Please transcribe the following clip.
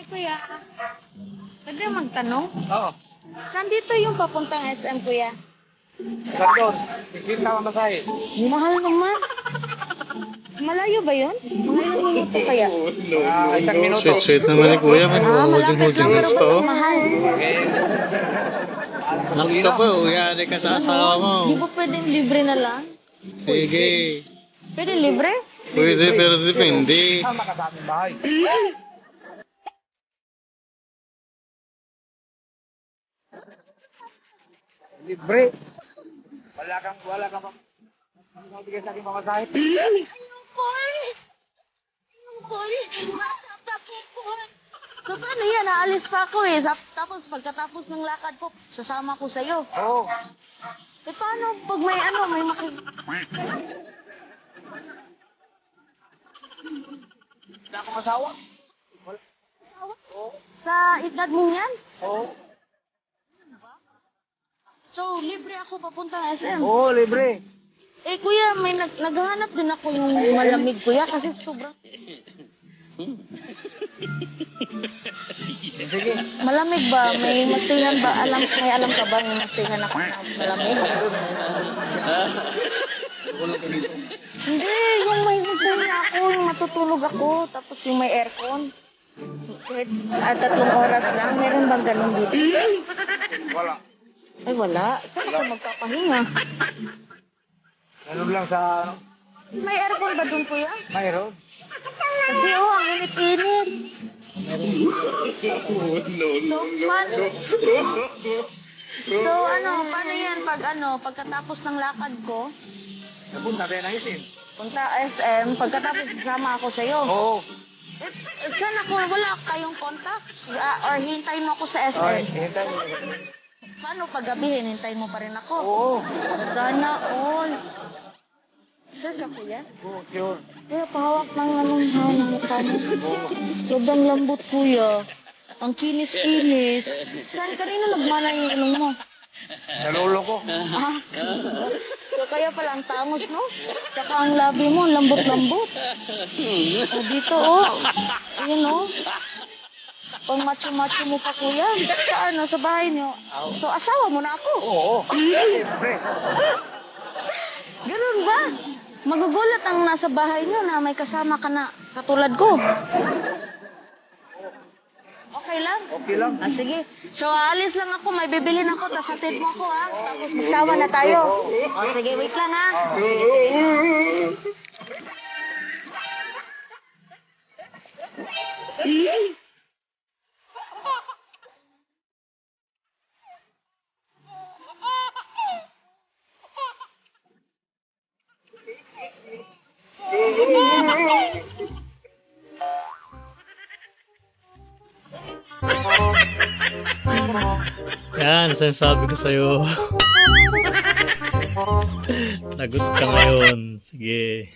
Kuya, pwede magtanong? Oo. Saan dito yung papuntang SM, kuya? Saan doon? Isin ka mamasahe. Mahal naman. Malayo ba yun? Mga ilang minuto kaya? Isang minuto. Sweet naman ni Kuya. May Malapit holding lang hands pero pa, oh. mahal. Nak ka po, uyari ka sa asawa mo. Di ba pwedeng libre na lang? Sige. Pwede libre? Pwede, pero depende. Tama ka sa aming bahay. Libre. Wala kang mabigay sa aking mamasahe. So paano yan? Naalis pa ako eh. Tapos pagkatapos ng lakad ko, sasama ko sa'yo. Oo. Eh paano pag may may Wala akong asawa. Sa edad mo yan? Oo. So, libre ako papuntang SM. Oo, libre. Eh kuya, may naghahanap din ako yung malamig kuya kasi sobrang... Sige. Malamig ba? May mastingan ba? May alam ka ba may mastingan ako na malamig? Hindi, yung may mastingan ako, yung matutulog ako, tapos yung may aircon. Kahit 3 oras lang, meron bang ganun dito? Wala. Ay wala, saan ako magpapahinga? Ganun lang sa May aircon ba dun kuya? mayroon. Kasi ang init-init. So, paano yan pagkatapos ng lakad ko, Napunta tayo ng isin. punta SM, pagkatapos sama ako sa'yo. Oo. Saan ako, wala kayong contact? Or hintayin mo ako sa SM? Okay, hintay mo. Paano paggabi, hintayin mo pa rin ako? Oo. Sana all. Sure ka kuya? Oo, sure. Kuya, pahawak ng ng mukha mo. Sobrang lambot kuya. Ang kinis-kinis. Saan kanina nagmana yung ilong mo? Sa lolo ko. Ah, kaya pala ang tangos, no? Tsaka ang labi mo, lambot-lambot. Dito, Ayun, Pang macho-macho mo pa, kuya. Sa bahay niyo. So, asawa mo na ako. Oo. Siyempre. Ganun ba? Magugulat ang nasa bahay niyo na may kasama ka na katulad ko. Okay lang? Okay lang. Sige. So, aalis lang ako. May bibilhin ako. Tapos hatid mo ako, ha? Tapos magsama na tayo. Sige, wait lang, ha? Yan, sinasabi ko sa'yo. Lagot ka ngayon. Sige.